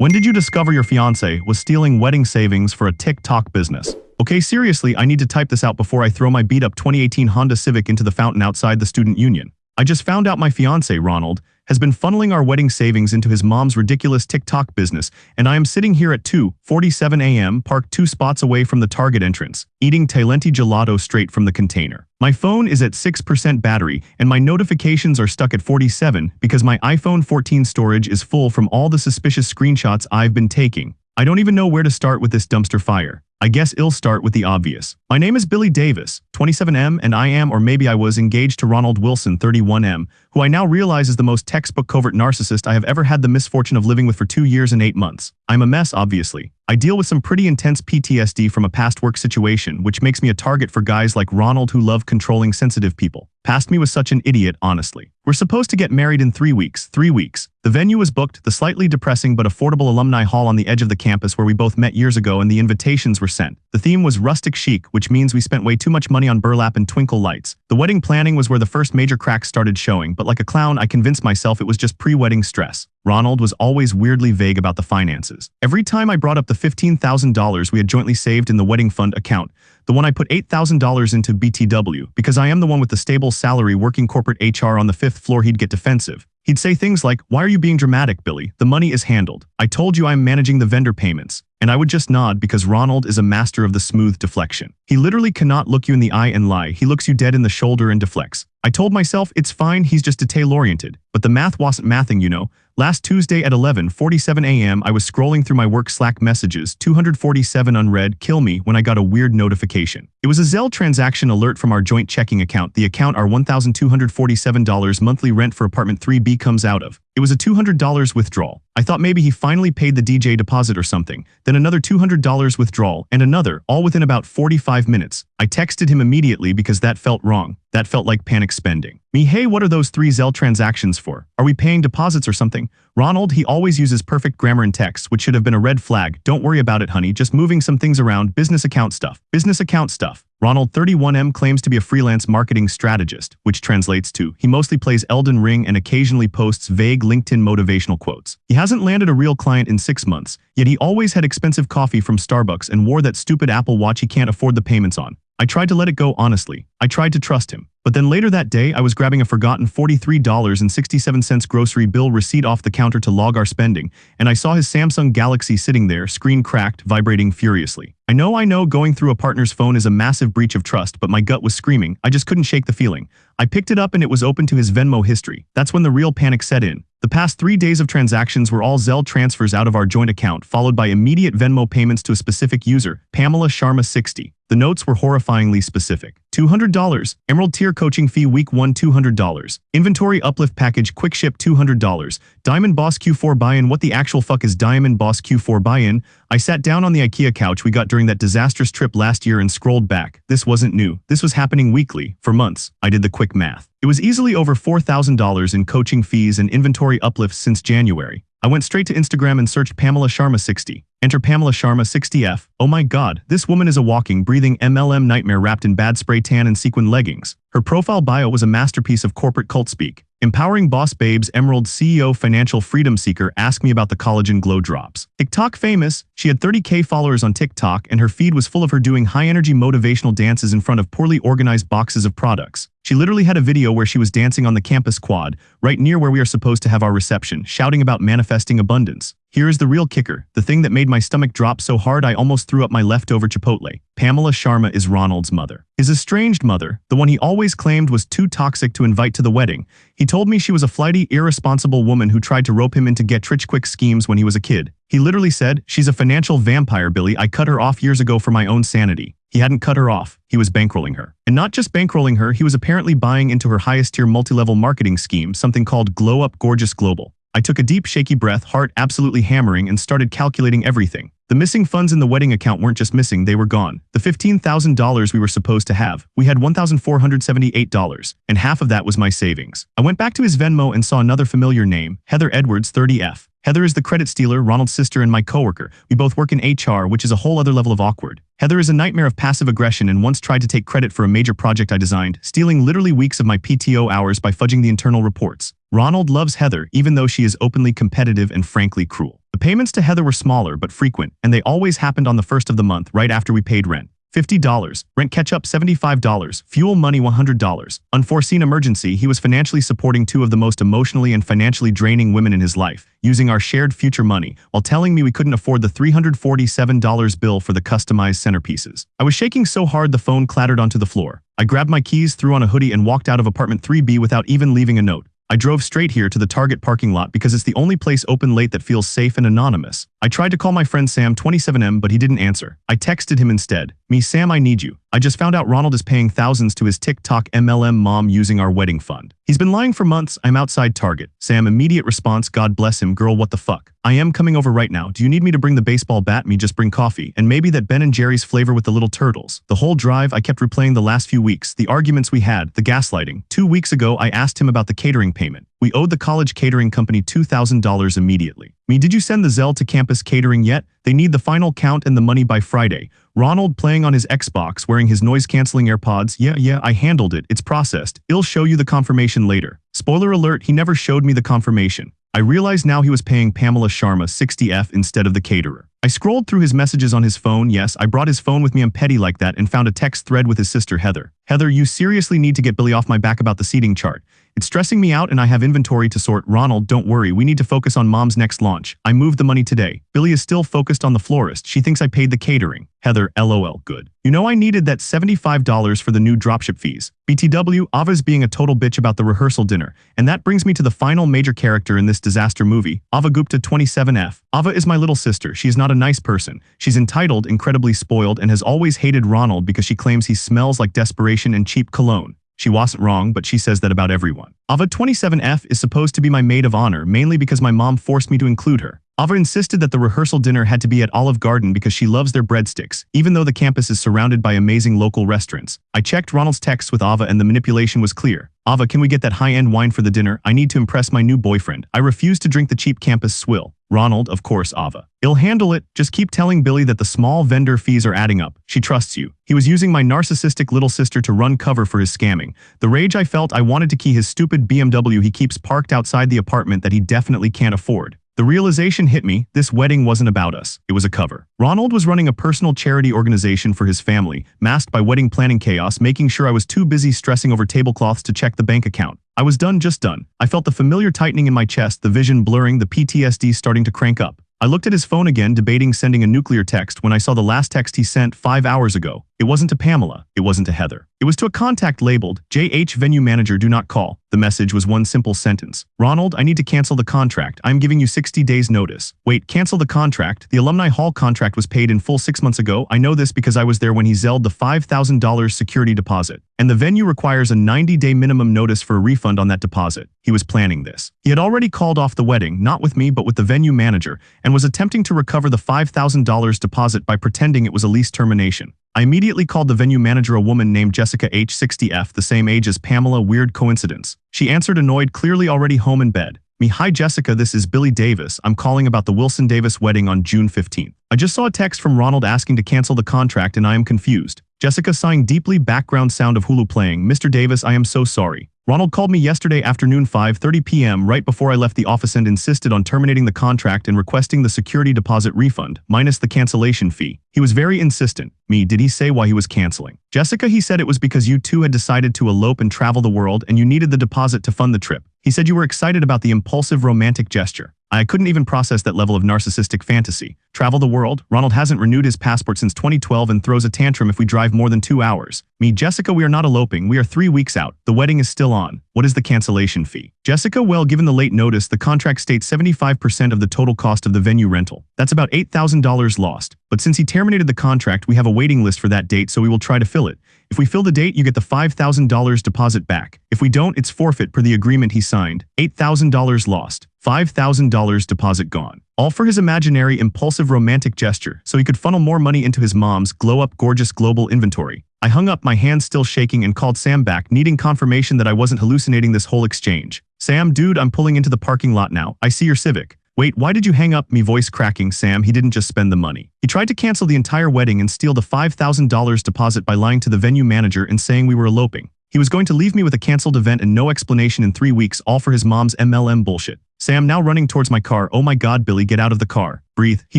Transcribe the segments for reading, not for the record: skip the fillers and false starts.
When did you discover your fiance was stealing wedding savings for a TikTok business? Okay, seriously, I need to type this out before I throw my beat-up 2018 Honda Civic into the fountain outside the student union. I just found out my fiance, Ronald, has been funneling our wedding savings into his mom's ridiculous TikTok business, and I am sitting here at 2:47 a.m. parked 2 spots away from the Target entrance, eating Talenti gelato straight from the container. My phone is at 6% battery, and my notifications are stuck at 47 because my iPhone 14 storage is full from all the suspicious screenshots I've been taking. I don't even know where to start with this dumpster fire. I guess I'll start with the obvious. My name is Billy Davis, 27M, and I am, or maybe I was, engaged to Ronald Wilson, 31M, who I now realize is the most textbook covert narcissist I have ever had the misfortune of living with for 2 years and 8 months. I'm a mess, obviously. I deal with some pretty intense PTSD from a past work situation, which makes me a target for guys like Ronald who love controlling sensitive people. Past me was such an idiot, honestly. We're supposed to get married in 3 weeks. 3 weeks. The venue was booked, the slightly depressing but affordable alumni hall on the edge of the campus where we both met years ago, and the invitations were sent. The theme was rustic chic, which means we spent way too much money on burlap and twinkle lights. The wedding planning was where the first major cracks started showing, but like a clown, I convinced myself it was just pre-wedding stress. Ronald was always weirdly vague about the finances. Every time I brought up the $15,000 we had jointly saved in the wedding fund account, the one I put $8,000 into BTW, because I am the one with the stable salary working corporate HR on the 5th floor, he'd get defensive. He'd say things like, "Why are you being dramatic, Billy? The money is handled. I told you I'm managing the vendor payments." And I would just nod because Ronald is a master of the smooth deflection. He literally cannot look you in the eye and lie. He looks you dead in the shoulder and deflects. I told myself it's fine, he's just detail-oriented. But the math wasn't mathing, you know. Last Tuesday at 11:47 a.m. I was scrolling through my work Slack messages, 247 unread, kill me, when I got a weird notification. It was a Zelle transaction alert from our joint checking account, the account our $1,247 monthly rent for apartment 3B comes out of. It was a $200 withdrawal. I thought maybe he finally paid the DJ deposit or something, then another $200 withdrawal, and another, all within about 45 minutes. I texted him immediately because that felt wrong. That felt like panic spending. Me, hey, what are those 3 Zelle transactions for? Are we paying deposits or something? Ronald, he always uses perfect grammar in text, which should have been a red flag. Don't worry about it, honey, just moving some things around, business account stuff. Business account stuff. Ronald, 31M, claims to be a freelance marketing strategist, which translates to, he mostly plays Elden Ring and occasionally posts vague LinkedIn motivational quotes. He hasn't landed a real client in 6 months, yet he always had expensive coffee from Starbucks and wore that stupid Apple Watch he can't afford the payments on. I tried to let it go, honestly. I tried to trust him. But then later that day, I was grabbing a forgotten $43.67 grocery bill receipt off the counter to log our spending, and I saw his Samsung Galaxy sitting there, screen cracked, vibrating furiously. I know, going through a partner's phone is a massive breach of trust, but my gut was screaming. I just couldn't shake the feeling. I picked it up and it was open to his Venmo history. That's when the real panic set in. The past 3 days of transactions were all Zelle transfers out of our joint account, followed by immediate Venmo payments to a specific user, Pamela Sharma 60. The notes were horrifyingly specific. $200. Emerald Tier Coaching Fee Week 1 $200. Inventory Uplift Package Quick Ship $200. Diamond Boss Q4 Buy-In. What the actual fuck is Diamond Boss Q4 Buy-In? I sat down on the IKEA couch we got during that disastrous trip last year and scrolled back. This wasn't new. This was happening weekly, for months. I did the quick math. It was easily over $4,000 in coaching fees and inventory uplifts since January. I went straight to Instagram and searched Pamela Sharma 60. Enter Pamela Sharma 60F. Oh my god, this woman is a walking, breathing MLM nightmare wrapped in bad spray tan and sequin leggings. Her profile bio was a masterpiece of corporate cult speak. Empowering boss babes, Emerald CEO, financial freedom seeker, ask me about the collagen glow drops. TikTok famous, she had 30K followers on TikTok and her feed was full of her doing high-energy motivational dances in front of poorly organized boxes of products. She literally had a video where she was dancing on the campus quad, right near where we are supposed to have our reception, shouting about manifesting abundance. Here is the real kicker, the thing that made my stomach drop so hard I almost threw up my leftover Chipotle. Pamela Sharma is Ronald's mother. His estranged mother, the one he always claimed was too toxic to invite to the wedding. He told me she was a flighty, irresponsible woman who tried to rope him into get-rich-quick schemes when he was a kid. He literally said, "She's a financial vampire, Billy. I cut her off years ago for my own sanity." He hadn't cut her off. He was bankrolling her. And not just bankrolling her, he was apparently buying into her highest-tier multi-level marketing scheme, something called Glow Up Gorgeous Global. I took a deep, shaky breath, heart absolutely hammering, and started calculating everything. The missing funds in the wedding account weren't just missing, they were gone. The $15,000 we were supposed to have, we had $1,478, and half of that was my savings. I went back to his Venmo and saw another familiar name, Heather Edwards, 30F. Heather is the credit stealer, Ronald's sister and my coworker. We both work in HR, which is a whole other level of awkward. Heather is a nightmare of passive aggression and once tried to take credit for a major project I designed, stealing literally weeks of my PTO hours by fudging the internal reports. Ronald loves Heather, even though she is openly competitive and frankly cruel. The payments to Heather were smaller but frequent, and they always happened on the first of the month right after we paid rent. $50, rent catch-up $75, fuel money $100. Unforeseen emergency, he was financially supporting two of the most emotionally and financially draining women in his life, using our shared future money, while telling me we couldn't afford the $347 bill for the customized centerpieces. I was shaking so hard the phone clattered onto the floor. I grabbed my keys, threw on a hoodie, and walked out of apartment 3B without even leaving a note. I drove straight here to the Target parking lot because it's the only place open late that feels safe and anonymous. I tried to call my friend Sam 27M, but he didn't answer. I texted him instead. "Me Sam, I need you. I just found out Ronald is paying thousands to his TikTok MLM mom using our wedding fund. He's been lying for months. I'm outside Target." Sam immediate response, "God bless him, girl, what the fuck? I am coming over right now. Do you need me to bring the baseball bat? Me just bring coffee. And maybe that Ben & Jerry's flavor with the little turtles." The whole drive I kept replaying the last few weeks, the arguments we had, the gaslighting. 2 weeks ago I asked him about the catering payment. We owed the college catering company $2,000 immediately. "Me, did you send the Zelle to campus catering yet? They need the final count and the money by Friday." Ronald playing on his Xbox wearing his noise-canceling AirPods. Yeah, I handled it. It's processed. I'll show you the confirmation later." Spoiler alert, he never showed me the confirmation. I realized now he was paying Pamela Sharma $60F instead of the caterer. I scrolled through his messages on his phone. Yes, I brought his phone with me. I'm petty like that, and found a text thread with his sister Heather. "Heather, you seriously need to get Billy off my back about the seating chart. It's stressing me out and I have inventory to sort." "Ronald, don't worry, we need to focus on mom's next launch. I moved the money today." "Billy is still focused on the florist. She thinks I paid the catering." Heather, LOL, good. "You know I needed that $75 for the new dropship fees." BTW, Ava's being a total bitch about the rehearsal dinner. And that brings me to the final major character in this disaster movie, Ava Gupta 27F. Ava is my little sister. She is not a nice person. She's entitled, incredibly spoiled, and has always hated Ronald because she claims he smells like desperation and cheap cologne. She wasn't wrong, but she says that about everyone. Ava 27F is supposed to be my maid of honor, mainly because my mom forced me to include her. Ava insisted that the rehearsal dinner had to be at Olive Garden because she loves their breadsticks, even though the campus is surrounded by amazing local restaurants. I checked Ronald's texts with Ava and the manipulation was clear. "Ava, can we get that high-end wine for the dinner? I need to impress my new boyfriend. I refuse to drink the cheap campus swill." Ronald, of course, Ava. "I'll handle it. Just keep telling Billy that the small vendor fees are adding up. She trusts you." He was using my narcissistic little sister to run cover for his scamming. The rage I felt, I wanted to key his stupid BMW he keeps parked outside the apartment that he definitely can't afford. The realization hit me, this wedding wasn't about us. It was a cover. Ronald was running a personal charity organization for his family, masked by wedding planning chaos, making sure I was too busy stressing over tablecloths to check the bank account. I was done, just done. I felt the familiar tightening in my chest, the vision blurring, the PTSD starting to crank up. I looked at his phone again, debating sending a nuclear text when I saw the last text he sent 5 hours ago. It wasn't to Pamela. It wasn't to Heather. It was to a contact labeled, "JH Venue Manager, do not call." The message was one simple sentence. "Ronald, I need to cancel the contract. I'm giving you 60 days notice." Wait, cancel the contract? The Alumni Hall contract was paid in full 6 months ago. I know this because I was there when he zelled the $5,000 security deposit. And the venue requires a 90-day minimum notice for a refund on that deposit. He was planning this. He had already called off the wedding, not with me but with the venue manager, and was attempting to recover the $5,000 deposit by pretending it was a lease termination. I immediately called the venue manager, a woman named Jessica H. 60F, the same age as Pamela. Weird coincidence. She answered annoyed, clearly already home in bed. "Me, hi Jessica, this is Billy Davis. I'm calling about the Wilson Davis wedding on June 15th. I just saw a text from Ronald asking to cancel the contract and I am confused." Jessica sighing deeply, background sound of Hulu playing. "Mr. Davis, I am so sorry. Ronald called me yesterday afternoon 5:30 p.m. right before I left the office and insisted on terminating the contract and requesting the security deposit refund, minus the cancellation fee. He was very insistent." "Me, did he say why he was canceling?" "Jessica, he said it was because you two had decided to elope and travel the world and you needed the deposit to fund the trip. He said you were excited about the impulsive romantic gesture." I couldn't even process that level of narcissistic fantasy. Travel the world? Ronald hasn't renewed his passport since 2012 and throws a tantrum if we drive more than 2 hours. "Me, Jessica, we are not eloping. We are 3 weeks out. The wedding is still on. What is the cancellation fee?" Jessica, well, given the late notice, the contract states 75% of the total cost of the venue rental. That's about $8,000 lost. But since he terminated the contract, we have a waiting list for that date, so we will try to fill it. If we fill the date, you get the $5,000 deposit back. If we don't, it's forfeit per the agreement he signed. $8,000 lost. $5,000 deposit gone. All for his imaginary, impulsive romantic gesture, so he could funnel more money into his mom's glow-up gorgeous global inventory. I hung up, my hands still shaking, and called Sam back, needing confirmation that I wasn't hallucinating this whole exchange. "Sam, dude, I'm pulling into the parking lot now. I see your Civic." "Wait, why did you hang up?" Me voice cracking. "Sam, he didn't just spend the money. He tried to cancel the entire wedding and steal the $5,000 deposit by lying to the venue manager and saying we were eloping. He was going to leave me with a canceled event and no explanation in 3 weeks, all for his mom's MLM bullshit. Sam now running towards my car. Oh my god, Billy, get out of the car. Breathe. He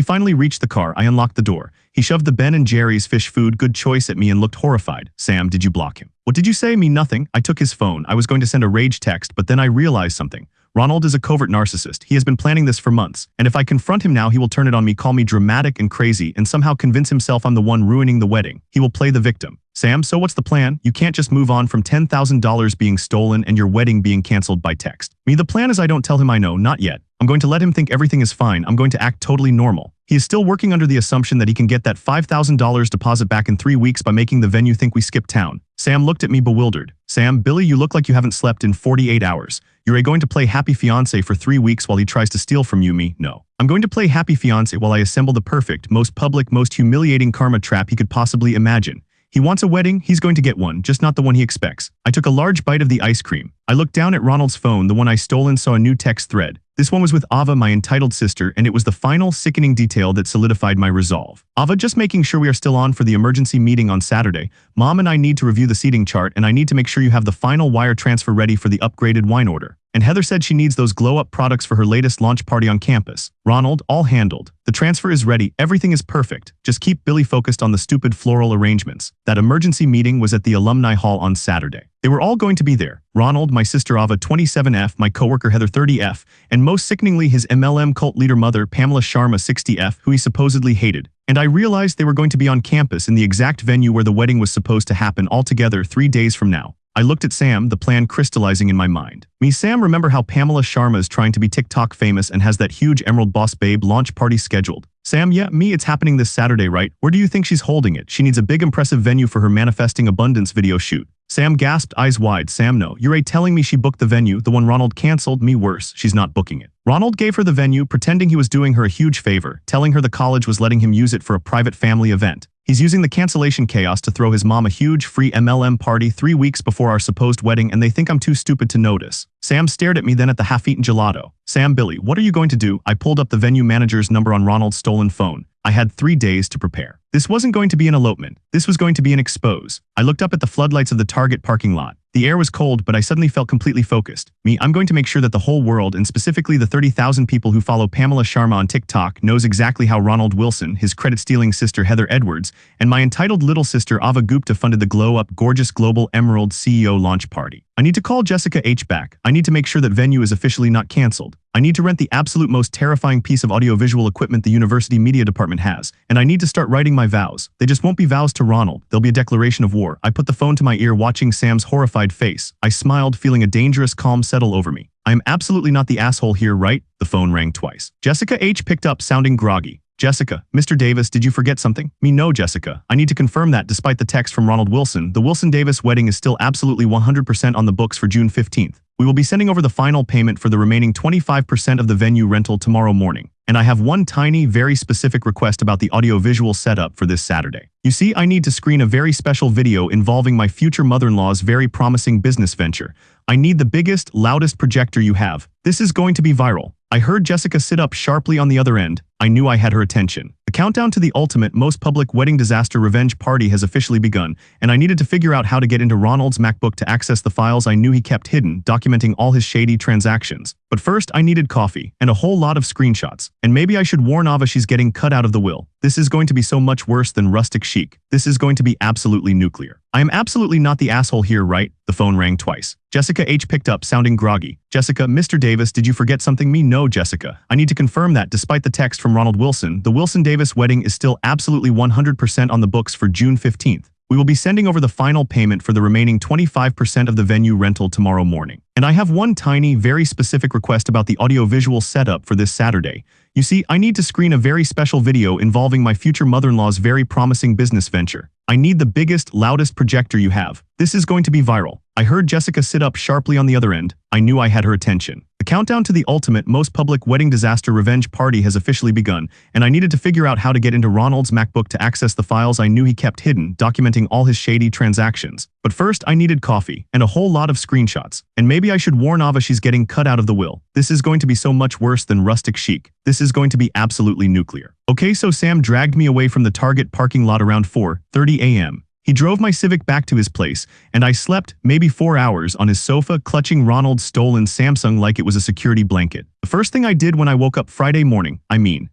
finally reached the car. I unlocked the door. He shoved the Ben & Jerry's fish food good choice at me and looked horrified. Sam, did you block him? What did you say? Me nothing. I took his phone. I was going to send a rage text, but then I realized something. Ronald is a covert narcissist. He has been planning this for months, and if I confront him now, he will turn it on me, call me dramatic and crazy, and somehow convince himself I'm the one ruining the wedding. He will play the victim. Sam, so what's the plan? You can't just move on from $10,000 being stolen and your wedding being canceled by text. Me, the plan is I don't tell him I know, not yet. I'm going to let him think everything is fine. I'm going to act totally normal. He is still working under the assumption that he can get that $5,000 deposit back in 3 weeks by making the venue think we skipped town. Sam looked at me bewildered. Sam, Billy, you look like you haven't slept in 48 hours. You're going to play happy fiance for 3 weeks while he tries to steal from you? Me, no. I'm going to play happy fiance while I assemble the perfect, most public, most humiliating karma trap he could possibly imagine. He wants a wedding, he's going to get one, just not the one he expects. I took a large bite of the ice cream. I looked down at Ronald's phone, the one I stole, and saw a new text thread. This one was with Ava, my entitled sister, and it was the final sickening detail that solidified my resolve. Ava, just making sure we are still on for the emergency meeting on Saturday. Mom and I need to review the seating chart, and I need to make sure you have the final wire transfer ready for the upgraded wine order. And Heather said she needs those glow-up products for her latest launch party on campus. Ronald, all handled. The transfer is ready. Everything is perfect. Just keep Billy focused on the stupid floral arrangements. That emergency meeting was at the alumni hall on Saturday. They were all going to be there. Ronald, my sister Ava, 27F, my coworker Heather, 30F, and most sickeningly his MLM cult leader mother, Pamela Sharma, 60F, who he supposedly hated. And I realized they were going to be on campus in the exact venue where the wedding was supposed to happen, all together 3 days from now. I looked at Sam, the plan crystallizing in my mind. Me, Sam, remember how Pamela Sharma is trying to be TikTok famous and has that huge Emerald Boss Babe launch party scheduled? Sam, yeah, me, it's happening this Saturday, right? Where do you think she's holding it? She needs a big impressive venue for her Manifesting Abundance video shoot. Sam gasped, eyes wide. Sam, no. You're telling me she booked the venue, the one Ronald canceled? Me, worse, she's not booking it. Ronald gave her the venue, pretending he was doing her a huge favor, telling her the college was letting him use it for a private family event. He's using the cancellation chaos to throw his mom a huge free MLM party 3 weeks before our supposed wedding, and they think I'm too stupid to notice. Sam stared at me, then at the half-eaten gelato. Sam, Billy, what are you going to do? I pulled up the venue manager's number on Ronald's stolen phone. I had 3 days to prepare. This wasn't going to be an elopement. This was going to be an expose. I looked up at the floodlights of the Target parking lot. The air was cold, but I suddenly felt completely focused. Me, I'm going to make sure that the whole world, and specifically the 30,000 people who follow Pamela Sharma on TikTok, knows exactly how Ronald Wilson, his credit-stealing sister Heather Edwards, and my entitled little sister Ava Gupta funded the glow-up gorgeous global Emerald CEO launch party. I need to call Jessica H back. I need to make sure that venue is officially not canceled. I need to rent the absolute most terrifying piece of audiovisual equipment the university media department has, and I need to start writing my vows. They just won't be vows to Ronald. They'll be a declaration of war. I put the phone to my ear, watching Sam's horrified face. I smiled, feeling a dangerous calm settle over me. I am absolutely not the asshole here, right? The phone rang twice. Jessica H picked up, sounding groggy. Jessica, Mr. Davis, did you forget something? Me, no, Jessica. I need to confirm that despite the text from Ronald Wilson, the Wilson-Davis wedding is still absolutely 100% on the books for June 15th. We will be sending over the final payment for the remaining 25% of the venue rental tomorrow morning. And I have one tiny, very specific request about the audiovisual setup for this Saturday. You see, I need to screen a very special video involving my future mother-in-law's very promising business venture. I need the biggest, loudest projector you have. This is going to be viral. I heard Jessica sit up sharply on the other end. I knew I had her attention. The countdown to the ultimate, most public wedding disaster revenge party has officially begun, and I needed to figure out how to get into Ronald's MacBook to access the files I knew he kept hidden, documenting all his shady transactions. But first, I needed coffee, and a whole lot of screenshots. And maybe I should warn Ava she's getting cut out of the will. This is going to be so much worse than rustic chic. This is going to be absolutely nuclear. I am absolutely not the asshole here, right? The phone rang twice. Jessica H picked up, sounding groggy. Jessica, Mr. Davis, did you forget something? Me, no, Jessica. I need to confirm that despite the text from Ronald Wilson, the Wilson-Davis wedding is still absolutely 100% on the books for June 15th. We will be sending over the final payment for the remaining 25% of the venue rental tomorrow morning. And I have one tiny, very specific request about the audiovisual setup for this Saturday. You see, I need to screen a very special video involving my future mother-in-law's very promising business venture. I need the biggest, loudest projector you have. This is going to be viral. I heard Jessica sit up sharply on the other end. I knew I had her attention. The countdown to the ultimate, most public wedding disaster revenge party has officially begun, and I needed to figure out how to get into Ronald's MacBook to access the files I knew he kept hidden, documenting all his shady transactions. But first, I needed coffee, and a whole lot of screenshots. And maybe I should warn Ava she's getting cut out of the will. This is going to be so much worse than rustic chic. This is going to be absolutely nuclear. Okay, so Sam dragged me away from the Target parking lot around 4:30 a.m. He drove my Civic back to his place, and I slept maybe 4 hours on his sofa, clutching Ronald's stolen Samsung like it was a security blanket. The first thing I did when I woke up Friday morning,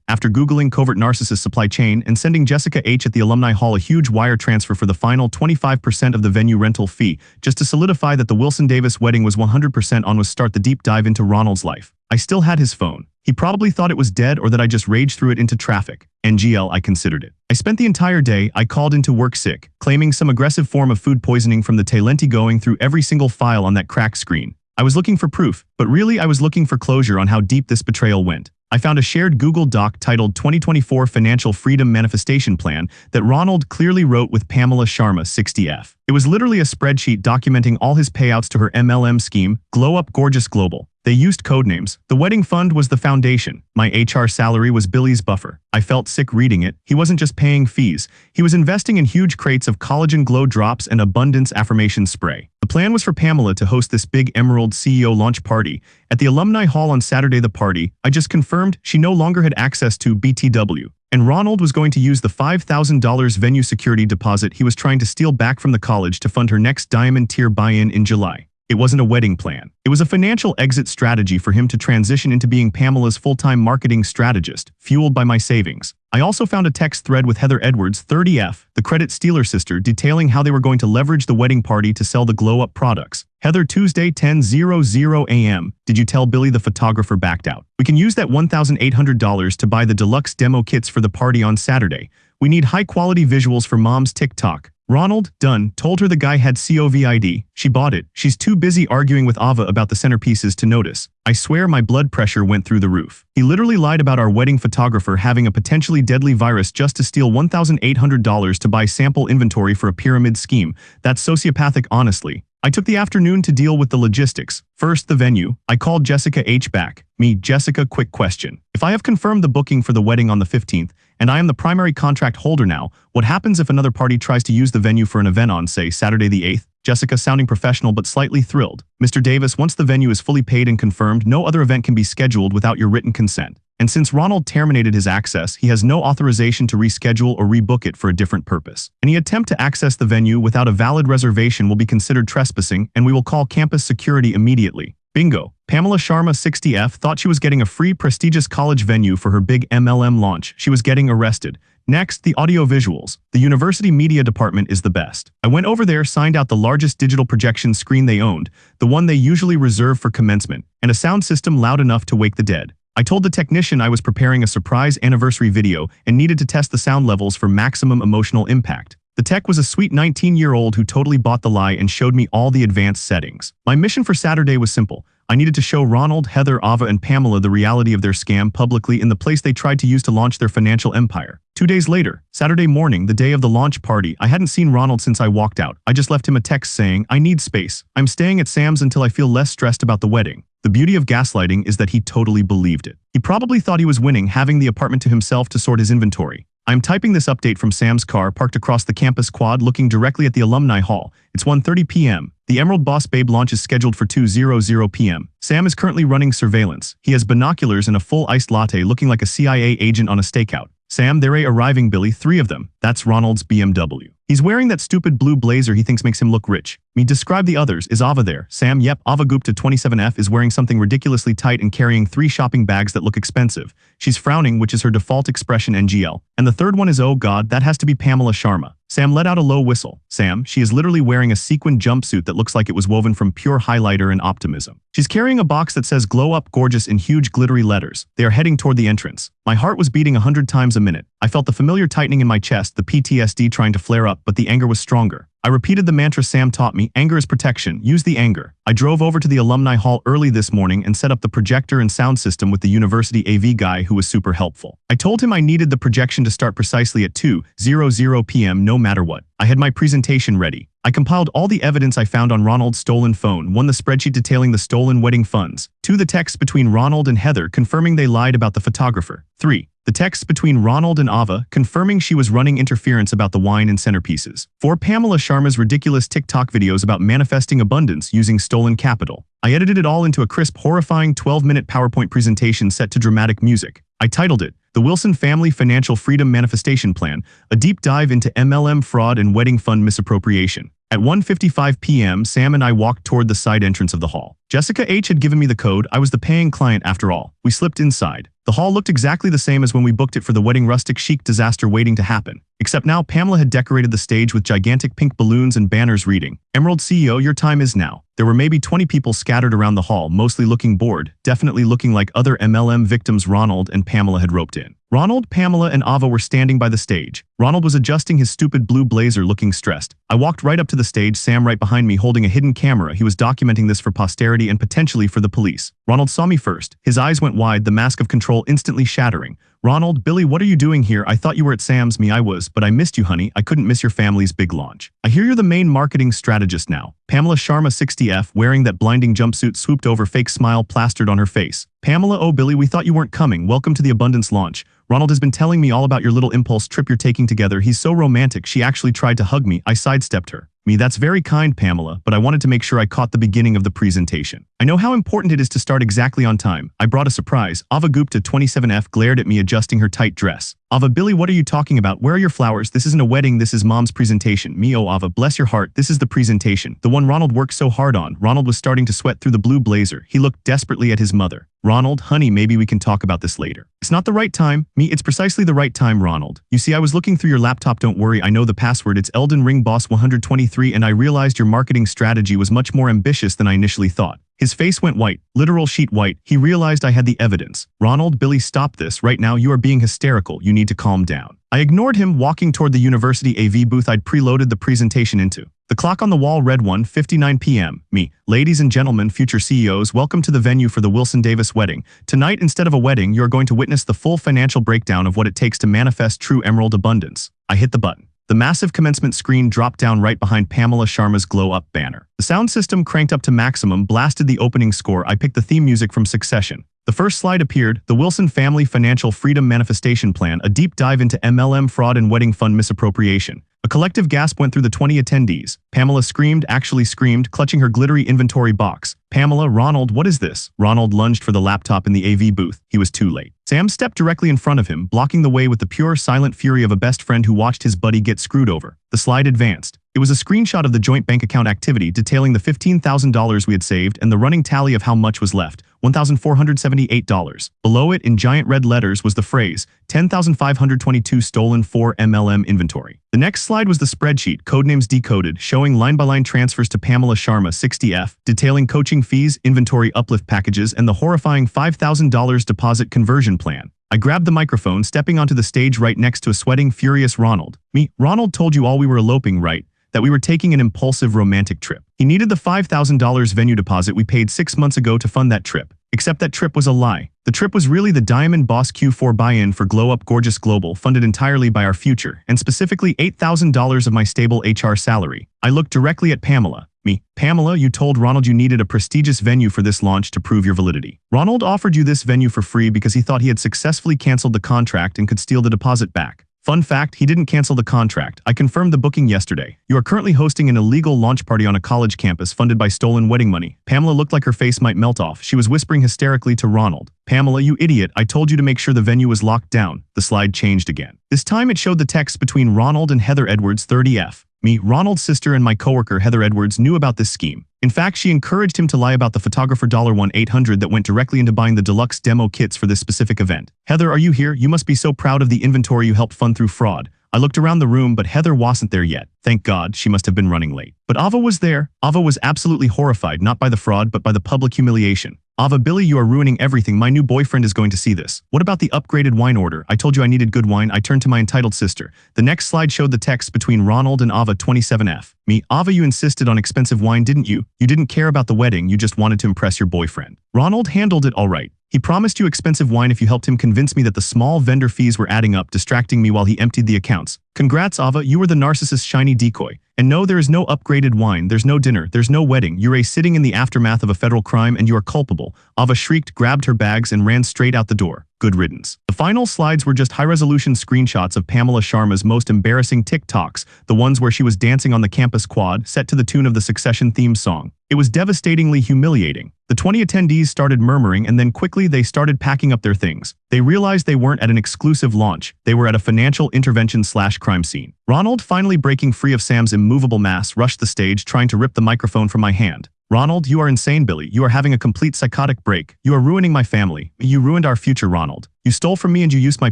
after Googling covert narcissist supply chain and sending Jessica H. at the Alumni Hall a huge wire transfer for the final 25% of the venue rental fee, just to solidify that the Wilson Davis wedding was 100% on, was start the deep dive into Ronald's life. I still had his phone. He probably thought it was dead or that I just raged through it into traffic. NGL, I considered it. I spent the entire day, I called into work sick, claiming some aggressive form of food poisoning from the Talenti, going through every single file on that cracked screen. I was looking for proof, but really I was looking for closure on how deep this betrayal went. I found a shared Google Doc titled 2024 Financial Freedom Manifestation Plan that Ronald clearly wrote with Pamela Sharma, 60F. It was literally a spreadsheet documenting all his payouts to her MLM scheme, Glow Up Gorgeous Global. They used codenames. The wedding fund was the foundation. My HR salary was Billy's buffer. I felt sick reading it. He wasn't just paying fees. He was investing in huge crates of collagen glow drops and abundance affirmation spray. The plan was for Pamela to host this big Emerald CEO launch party at the Alumni Hall on Saturday. The party, I just confirmed, she no longer had access to BTW. And Ronald was going to use the $5,000 venue security deposit he was trying to steal back from the college to fund her next diamond tier buy-in in July. It wasn't a wedding plan. It was a financial exit strategy for him to transition into being Pamela's full-time marketing strategist, fueled by my savings. I also found a text thread with Heather Edwards, 30F, the credit stealer sister, detailing how they were going to leverage the wedding party to sell the Glow Up products. Heather, Tuesday, 10:00 a.m. Did you tell Billy the photographer backed out? We can use that $1,800 to buy the deluxe demo kits for the party on Saturday. We need high-quality visuals for Mom's TikTok. Ronald, done, told her the guy had COVID. She bought it. She's too busy arguing with Ava about the centerpieces to notice. I swear my blood pressure went through the roof. He literally lied about our wedding photographer having a potentially deadly virus just to steal $1,800 to buy sample inventory for a pyramid scheme. That's sociopathic, honestly. I took the afternoon to deal with the logistics. First, the venue. I called Jessica H. back. Jessica, quick question. If I have confirmed the booking for the wedding on the 15th, and I am the primary contract holder now, what happens if another party tries to use the venue for an event on, say, Saturday the 8th? Jessica, sounding professional but slightly thrilled. Mr. Davis, once the venue is fully paid and confirmed, no other event can be scheduled without your written consent. And since Ronald terminated his access, he has no authorization to reschedule or rebook it for a different purpose. Any attempt to access the venue without a valid reservation will be considered trespassing, and we will call campus security immediately. Bingo. Pamela Sharma, 60F, thought she was getting a free prestigious college venue for her big MLM launch. She was getting arrested. Next, the audio visuals. The university media department is the best. I went over there, signed out the largest digital projection screen they owned, the one they usually reserve for commencement, and a sound system loud enough to wake the dead. I told the technician I was preparing a surprise anniversary video and needed to test the sound levels for maximum emotional impact. The tech was a sweet 19-year-old who totally bought the lie and showed me all the advanced settings. My mission for Saturday was simple. I needed to show Ronald, Heather, Ava, and Pamela the reality of their scam publicly in the place they tried to use to launch their financial empire. 2 days later, Saturday morning, the day of the launch party, I hadn't seen Ronald since I walked out. I just left him a text saying, I need space. I'm staying at Sam's until I feel less stressed about the wedding. The beauty of gaslighting is that he totally believed it. He probably thought he was winning, having the apartment to himself to sort his inventory. I'm typing this update from Sam's car parked across the campus quad looking directly at the Alumni Hall. It's 1:30 p.m. The Emerald Boss Babe launch is scheduled for 2:00 p.m. Sam is currently running surveillance. He has binoculars and a full iced latte looking like a CIA agent on a stakeout. Sam, they're arriving, Billy, 3 of them. That's Ronald's BMW. He's wearing that stupid blue blazer he thinks makes him look rich. Describe the others. Is Ava there? Sam, yep. Ava Gupta 27F is wearing something ridiculously tight and carrying 3 shopping bags that look expensive. She's frowning, which is her default expression, NGL. And the third one is, oh god, that has to be Pamela Sharma. Sam let out a low whistle. Sam, she is literally wearing a sequined jumpsuit that looks like it was woven from pure highlighter and optimism. She's carrying a box that says Glow Up Gorgeous in huge glittery letters. They are heading toward the entrance. My heart was beating 100 times a minute. I felt the familiar tightening in my chest, the PTSD trying to flare up, but the anger was stronger. I repeated the mantra Sam taught me, anger is protection, use the anger. I drove over to the Alumni Hall early this morning and set up the projector and sound system with the university AV guy who was super helpful. I told him I needed the projection to start precisely at 2:00 p.m. no matter what. I had my presentation ready. I compiled all the evidence I found on Ronald's stolen phone, 1 the spreadsheet detailing the stolen wedding funds, 2 the texts between Ronald and Heather confirming they lied about the photographer, 3 the texts between Ronald and Ava confirming she was running interference about the wine and centerpieces, 4 Pamela Sharma's ridiculous TikTok videos about manifesting abundance using stolen capital. I edited it all into a crisp, horrifying 12-minute PowerPoint presentation set to dramatic music. I titled it, The Wilson Family Financial Freedom Manifestation Plan, a deep dive into MLM fraud and wedding fund misappropriation. At 1:55 p.m., Sam and I walked toward the side entrance of the hall. Jessica H. had given me the code. I was the paying client after all. We slipped inside. The hall looked exactly the same as when we booked it for the wedding, rustic chic disaster waiting to happen. Except now Pamela had decorated the stage with gigantic pink balloons and banners reading, "Emerald CEO, your time is now." There were maybe 20 people scattered around the hall, mostly looking bored, definitely looking like other MLM victims Ronald and Pamela had roped in. Ronald, Pamela, and Ava were standing by the stage. Ronald was adjusting his stupid blue blazer, looking stressed. I walked right up to the stage, Sam right behind me holding a hidden camera. He was documenting this for posterity and potentially for the police. Ronald saw me first. His eyes went wide, the mask of control instantly shattering. "Ronald, Billy, what are you doing here? I thought you were at Sam's." "Me, I was, but I missed you, honey. I couldn't miss your family's big launch." "I hear you're the main marketing strategist now." Pamela Sharma 60F, wearing that blinding jumpsuit, swooped over, fake smile plastered on her face. "Pamela, oh Billy, we thought you weren't coming. Welcome to the Abundance launch. Ronald has been telling me all about your little impulse trip you're taking together. He's so romantic." She actually tried to hug me. I sidestepped her. "Me, that's very kind, Pamela, but I wanted to make sure I caught the beginning of the presentation. I know how important it is to start exactly on time. I brought a surprise." Ava Gupta 27F glared at me, adjusting her tight dress. "Ava, Billy, what are you talking about? Where are your flowers? This isn't a wedding, this is Mom's presentation." "Me, oh Ava, bless your heart, this is the presentation. The one Ronald worked so hard on." Ronald was starting to sweat through the blue blazer. He looked desperately at his mother. "Ronald, honey, maybe we can talk about this later." "It's not the right time." "Me, it's precisely the right time, Ronald. You see, I was looking through your laptop. Don't worry, I know the password. It's Elden Ring Boss 123, and I realized your marketing strategy was much more ambitious than I initially thought." His face went white, literal sheet white. He realized I had the evidence. "Ronald, Billy, stop this right now. You are being hysterical. You need to calm down." I ignored him, walking toward the university AV booth I'd preloaded the presentation into. The clock on the wall read 1:59 p.m. "Me, ladies and gentlemen, future CEOs, welcome to the venue for the Wilson Davis wedding. Tonight, instead of a wedding, you are going to witness the full financial breakdown of what it takes to manifest true emerald abundance." I hit the button. The massive commencement screen dropped down right behind Pamela Sharma's glow-up banner. The sound system, cranked up to maximum, blasted the opening score. I picked the theme music from Succession. The first slide appeared, the Wilson Family Financial Freedom Manifestation Plan, a deep dive into MLM fraud and wedding fund misappropriation. A collective gasp went through the 20 attendees. Pamela screamed, actually screamed, clutching her glittery inventory box. "Pamela, Ronald, what is this?" Ronald lunged for the laptop in the AV booth. He was too late. Sam stepped directly in front of him, blocking the way with the pure, silent fury of a best friend who watched his buddy get screwed over. The slide advanced. It was a screenshot of the joint bank account activity detailing the $15,000 we had saved and the running tally of how much was left, $1,478. Below it, in giant red letters, was the phrase, 10,522 stolen 4 MLM inventory. The next slide was the spreadsheet, codenames decoded, showing line-by-line transfers to Pamela Sharma 60F, detailing coaching fees, inventory uplift packages, and the horrifying $5,000 deposit conversion plan. I grabbed the microphone, stepping onto the stage right next to a sweating, furious Ronald. "Me, Ronald told you all we were eloping, right? That we were taking an impulsive romantic trip. He needed the $5,000 venue deposit we paid 6 months ago to fund that trip. Except that trip was a lie. The trip was really the Diamond Boss Q4 buy-in for Glow Up Gorgeous Global, funded entirely by our future, and specifically $8,000 of my stable HR salary." I looked directly at Pamela. "Me, Pamela, you told Ronald you needed a prestigious venue for this launch to prove your validity. Ronald offered you this venue for free because he thought he had successfully canceled the contract and could steal the deposit back. Fun fact, he didn't cancel the contract. I confirmed the booking yesterday. You are currently hosting an illegal launch party on a college campus funded by stolen wedding money." Pamela looked like her face might melt off. She was whispering hysterically to Ronald. "Pamela, you idiot, I told you to make sure the venue was locked down." The slide changed again. This time it showed the text between Ronald and Heather Edwards 30F. "Me, Ronald's sister and my coworker Heather Edwards knew about this scheme. In fact, she encouraged him to lie about the photographer $1,800 that went directly into buying the deluxe demo kits for this specific event. Heather, are you here? You must be so proud of the inventory you helped fund through fraud." I looked around the room, but Heather wasn't there yet. Thank God, she must have been running late. But Ava was there. Ava was absolutely horrified, not by the fraud, but by the public humiliation. "Ava, Billy, you are ruining everything. My new boyfriend is going to see this." "What about the upgraded wine order? I told you I needed good wine." I turned to my entitled sister. The next slide showed the text between Ronald and Ava 27F. "Me, Ava, you insisted on expensive wine, didn't you? You didn't care about the wedding, you just wanted to impress your boyfriend." Ronald handled it all right. He promised you expensive wine if you helped him convince me that the small vendor fees were adding up, distracting me while he emptied the accounts. "Congrats, Ava, you were the narcissist's shiny decoy. And no, there is no upgraded wine, there's no dinner, there's no wedding. You're sitting in the aftermath of a federal crime and you are culpable." Ava shrieked, grabbed her bags, and ran straight out the door. Good riddance. The final slides were just high-resolution screenshots of Pamela Sharma's most embarrassing TikToks, the ones where she was dancing on the campus quad, set to the tune of the Succession theme song. It was devastatingly humiliating. The 20 attendees started murmuring, and then quickly they started packing up their things. They realized they weren't at an exclusive launch. They were at a financial intervention/crime scene. Ronald, finally breaking free of Sam's immovable mass, rushed the stage, trying to rip the microphone from my hand. Ronald, you are insane, Billy. You are having a complete psychotic break. You are ruining my family. You ruined our future, Ronald. You stole from me and you used my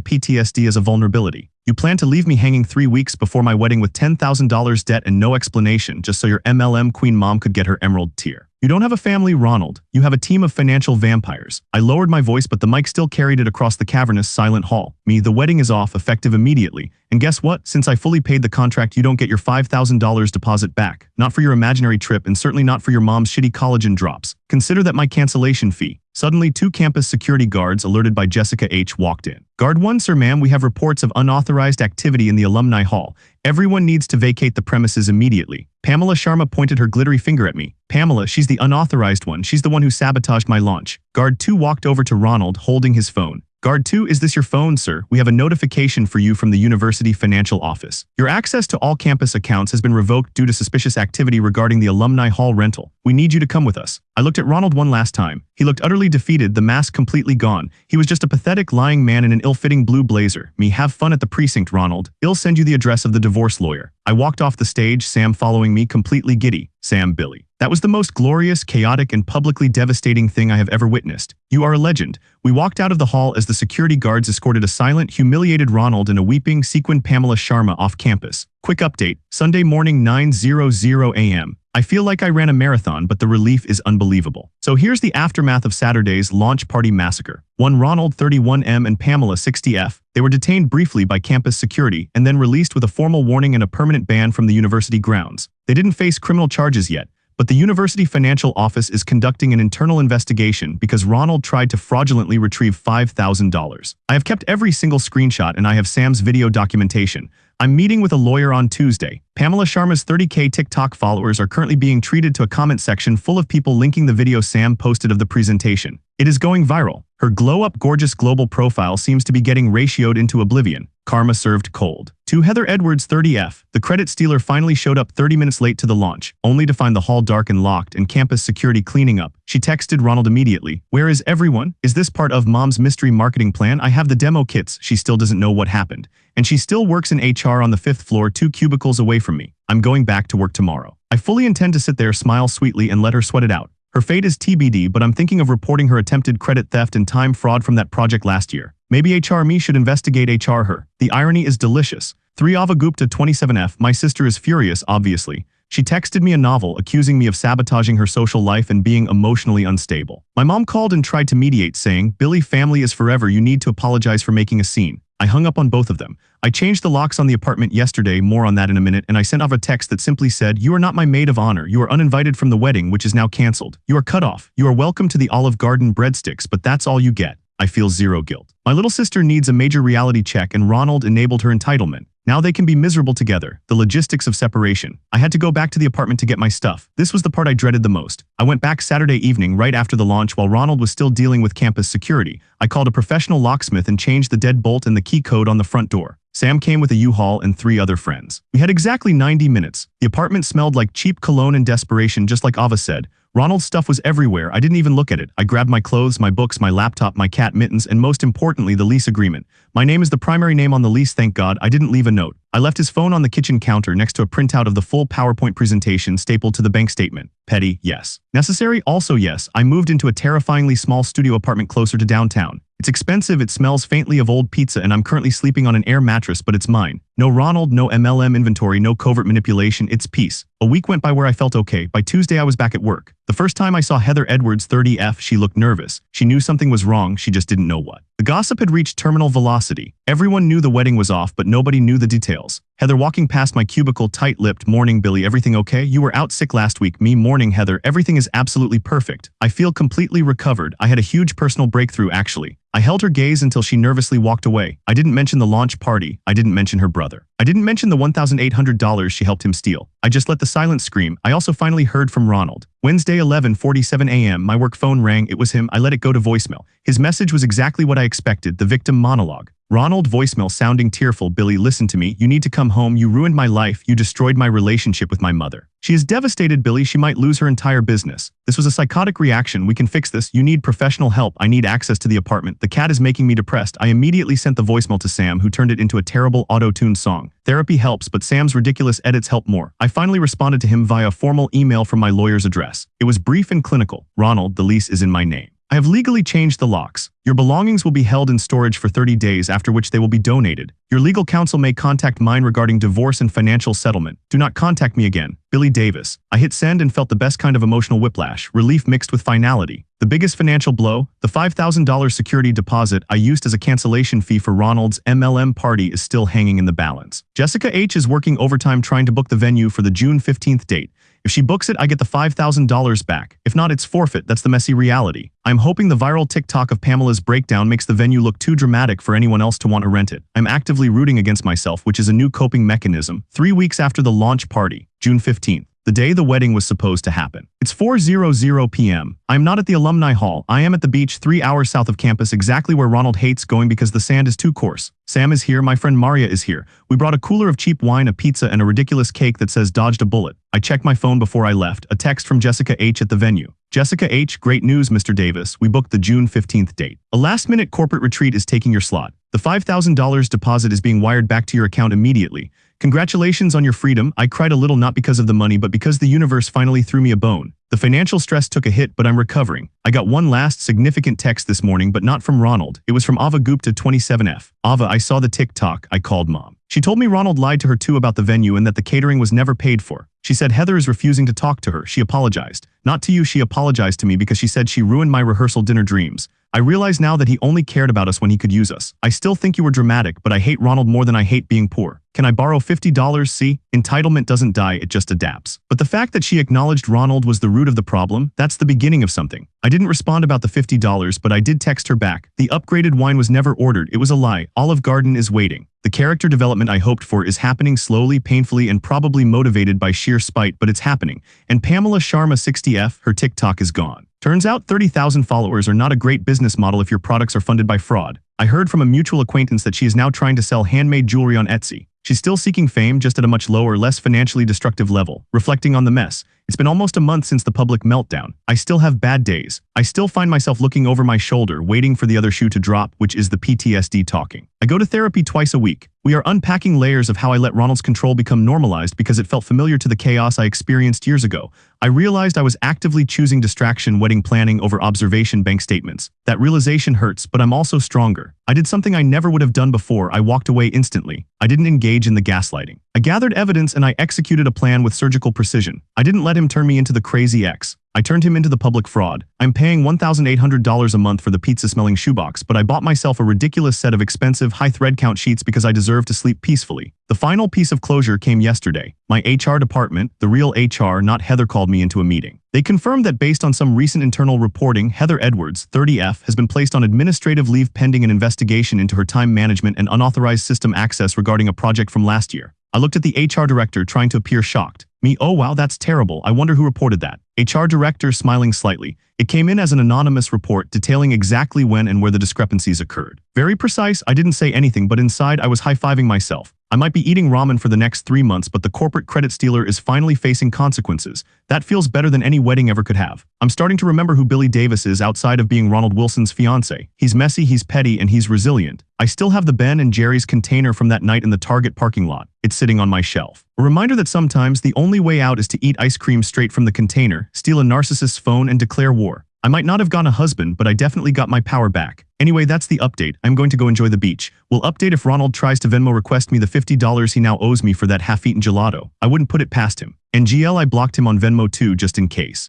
PTSD as a vulnerability. You plan to leave me hanging 3 weeks before my wedding with $10,000 debt and no explanation just so your MLM queen mom could get her emerald tier. You don't have a family, Ronald. You have a team of financial vampires. I lowered my voice, but the mic still carried it across the cavernous, silent hall. The wedding is off, effective immediately. And guess what? Since I fully paid the contract, you don't get your $5,000 deposit back. Not for your imaginary trip, and certainly not for your mom's shitty collagen drops. Consider that my cancellation fee. Suddenly, 2 campus security guards, alerted by Jessica H., walked in. Guard 1, sir, ma'am, we have reports of unauthorized activity in the alumni hall. Everyone needs to vacate the premises immediately. Pamela Sharma pointed her glittery finger at me. Pamela, she's the unauthorized one. She's the one who sabotaged my launch. Guard 2 walked over to Ronald, holding his phone. Guard 2, is this your phone, sir? We have a notification for you from the University Financial Office. Your access to all campus accounts has been revoked due to suspicious activity regarding the alumni hall rental. We need you to come with us. I looked at Ronald one last time. He looked utterly defeated, the mask completely gone. He was just a pathetic, lying man in an ill-fitting blue blazer. Have fun at the precinct, Ronald. I'll send you the address of the divorce lawyer. I walked off the stage, Sam following me, completely giddy. Sam, Billy. That was the most glorious, chaotic, and publicly devastating thing I have ever witnessed. You are a legend. We walked out of the hall as the security guards escorted a silent, humiliated Ronald and a weeping, sequined Pamela Sharma off campus. Quick update, Sunday morning 9:00 a.m. I feel like I ran a marathon, but the relief is unbelievable. So here's the aftermath of Saturday's launch party massacre. One Ronald 31M and Pamela 60F. They were detained briefly by campus security and then released with a formal warning and a permanent ban from the university grounds. They didn't face criminal charges yet, but the University Financial Office is conducting an internal investigation because Ronald tried to fraudulently retrieve $5,000. I have kept every single screenshot and I have Sam's video documentation. I'm meeting with a lawyer on Tuesday. Pamela Sharma's 30K TikTok followers are currently being treated to a comment section full of people linking the video Sam posted of the presentation. It is going viral. Her glow-up gorgeous global profile seems to be getting ratioed into oblivion. Karma served cold. To Heather Edwards 30F, the credit stealer finally showed up 30 minutes late to the launch, only to find the hall dark and locked and campus security cleaning up. She texted Ronald immediately. Where is everyone? Is this part of mom's mystery marketing plan? I have the demo kits. She still doesn't know what happened. And she still works in HR on the 5th floor, 2 cubicles away from me. I'm going back to work tomorrow. I fully intend to sit there, smile sweetly, and let her sweat it out. Her fate is TBD, but I'm thinking of reporting her attempted credit theft and time fraud from that project last year. Maybe HR me should investigate HR her. The irony is delicious. 3 Ava Gupta 27F, my sister is furious, obviously. She texted me a novel accusing me of sabotaging her social life and being emotionally unstable. My mom called and tried to mediate, saying, Billy, family is forever, you need to apologize for making a scene. I hung up on both of them. I changed the locks on the apartment yesterday, more on that in a minute, and I sent off a text that simply said, you are not my maid of honor, you are uninvited from the wedding, which is now cancelled. You are cut off. You are welcome to the Olive Garden breadsticks, but that's all you get. I feel zero guilt. My little sister needs a major reality check and Ronald enabled her entitlement. Now they can be miserable together. The logistics of separation. I had to go back to the apartment to get my stuff. This was the part I dreaded the most. I went back Saturday evening right after the launch while Ronald was still dealing with campus security. I called a professional locksmith and changed the deadbolt and the key code on the front door. Sam came with a U-Haul and 3 other friends. We had exactly 90 minutes. The apartment smelled like cheap cologne and desperation, just like Ava said. Ronald's stuff was everywhere. I didn't even look at it. I grabbed my clothes, my books, my laptop, my cat mittens, and most importantly, the lease agreement. My name is the primary name on the lease, thank God. I didn't leave a note. I left his phone on the kitchen counter next to a printout of the full PowerPoint presentation stapled to the bank statement. Petty, yes. Necessary, also yes. I moved into a terrifyingly small studio apartment closer to downtown. It's expensive, it smells faintly of old pizza, and I'm currently sleeping on an air mattress, but it's mine. No Ronald, no MLM inventory, no covert manipulation, it's peace. A week went by where I felt okay. By Tuesday, I was back at work. The first time I saw Heather Edwards 30F, she looked nervous. She knew something was wrong, she just didn't know what. The gossip had reached terminal velocity. Everyone knew the wedding was off, but nobody knew the details. Heather walking past my cubicle tight-lipped. Morning Billy, everything okay? You were out sick last week. Me, morning Heather, everything is absolutely perfect. I feel completely recovered. I had a huge personal breakthrough actually. I held her gaze until she nervously walked away. I didn't mention the launch party. I didn't mention her brother. I didn't mention the $1,800 she helped him steal. I just let the silence scream. I also finally heard from Ronald. Wednesday 11:47 a.m. My work phone rang. It was him. I let it go to voicemail. His message was exactly what I expected, the victim monologue. Ronald, voicemail sounding tearful. Billy, listen to me. You need to come home. You ruined my life. You destroyed my relationship with my mother. She is devastated, Billy. She might lose her entire business. This was a psychotic reaction. We can fix this. You need professional help. I need access to the apartment. The cat is making me depressed. I immediately sent the voicemail to Sam, who turned it into a terrible auto-tuned song. Therapy helps, but Sam's ridiculous edits help more. I finally responded to him via a formal email from my lawyer's address. It was brief and clinical. Ronald, the lease is in my name. I have legally changed the locks. Your belongings will be held in storage for 30 days, after which they will be donated. Your legal counsel may contact mine regarding divorce and financial settlement. Do not contact me again. Billy Davis. I hit send and felt the best kind of emotional whiplash, relief mixed with finality. The biggest financial blow, the $5,000 security deposit I used as a cancellation fee for Ronald's MLM party, is still hanging in the balance. Jessica H. is working overtime trying to book the venue for the June 15th date. If she books it, I get the $5,000 back. If not, it's forfeit. That's the messy reality. I'm hoping the viral TikTok of Pamela's breakdown makes the venue look too dramatic for anyone else to want to rent it. I'm actively rooting against myself, which is a new coping mechanism. 3 weeks after the launch party, June 15th. The day the wedding was supposed to happen. It's 4:00 p.m. I'm not at the alumni hall. I am at the beach 3 hours south of campus, exactly where Ronald hates going because the sand is too coarse. Sam is here. My friend Maria is here. We brought a cooler of cheap wine, a pizza, and a ridiculous cake that says dodged a bullet. I checked my phone before I left. A text from Jessica H. at the venue. Jessica H. Great news, Mr. Davis. We booked the June 15th date. A last-minute corporate retreat is taking your slot. The $5,000 deposit is being wired back to your account immediately. Congratulations on your freedom. I cried a little, not because of the money, but because the universe finally threw me a bone. The financial stress took a hit, but I'm recovering. I got one last significant text this morning, but not from Ronald. It was from Ava Gupta 27F. Ava, I saw the TikTok. I called mom. She told me Ronald lied to her too about the venue and that the catering was never paid for. She said Heather is refusing to talk to her. She apologized. Not to you, she apologized to me because she said she ruined my rehearsal dinner dreams. I realize now that he only cared about us when he could use us. I still think you were dramatic, but I hate Ronald more than I hate being poor. Can I borrow $50? See? Entitlement doesn't die, it just adapts. But the fact that she acknowledged Ronald was the root of the problem, that's the beginning of something. I didn't respond about the $50, but I did text her back. The upgraded wine was never ordered. It was a lie. Olive Garden is waiting. The character development I hoped for is happening slowly, painfully, and probably motivated by sheer spite, but it's happening. And Pamela Sharma 60F, her TikTok is gone. Turns out 30,000 followers are not a great business model if your products are funded by fraud. I heard from a mutual acquaintance that she is now trying to sell handmade jewelry on Etsy. She's still seeking fame, just at a much lower, less financially destructive level. Reflecting on the mess, it's been almost a month since the public meltdown. I still have bad days. I still find myself looking over my shoulder, waiting for the other shoe to drop, which is the PTSD talking. I go to therapy twice a week. We are unpacking layers of how I let Ronald's control become normalized because it felt familiar to the chaos I experienced years ago. I realized I was actively choosing distraction, wedding planning over observation, bank statements. That realization hurts, but I'm also stronger. I did something I never would have done before. I walked away instantly. I didn't engage in the gaslighting. I gathered evidence and I executed a plan with surgical precision. I didn't let him turn me into the crazy ex. I turned him into the public fraud. I'm paying $1,800 a month for the pizza-smelling shoebox, but I bought myself a ridiculous set of expensive high-thread count sheets because I deserve to sleep peacefully. The final piece of closure came yesterday. My HR department, the real HR, not Heather, called me into a meeting. They confirmed that based on some recent internal reporting, Heather Edwards, 30F, has been placed on administrative leave pending an investigation into her time management and unauthorized system access regarding a project from last year. I looked at the HR director, trying to appear shocked. Me, oh wow, that's terrible. I wonder who reported that. HR director, smiling slightly. It came in as an anonymous report detailing exactly when and where the discrepancies occurred. Very precise. I didn't say anything, but inside I was high-fiving myself. I might be eating ramen for the next 3 months, but the corporate credit stealer is finally facing consequences. That feels better than any wedding ever could have. I'm starting to remember who Billy Davis is outside of being Ronald Wilson's fiance. He's messy, he's petty, and he's resilient. I still have the Ben and Jerry's container from that night in the Target parking lot. It's sitting on my shelf. A reminder that sometimes the only way out is to eat ice cream straight from the container, steal a narcissist's phone, and declare war. I might not have gotten a husband, but I definitely got my power back. Anyway, that's the update. I'm going to go enjoy the beach. We'll update if Ronald tries to Venmo request me the $50 he now owes me for that half-eaten gelato. I wouldn't put it past him. And GL, I blocked him on Venmo too, just in case.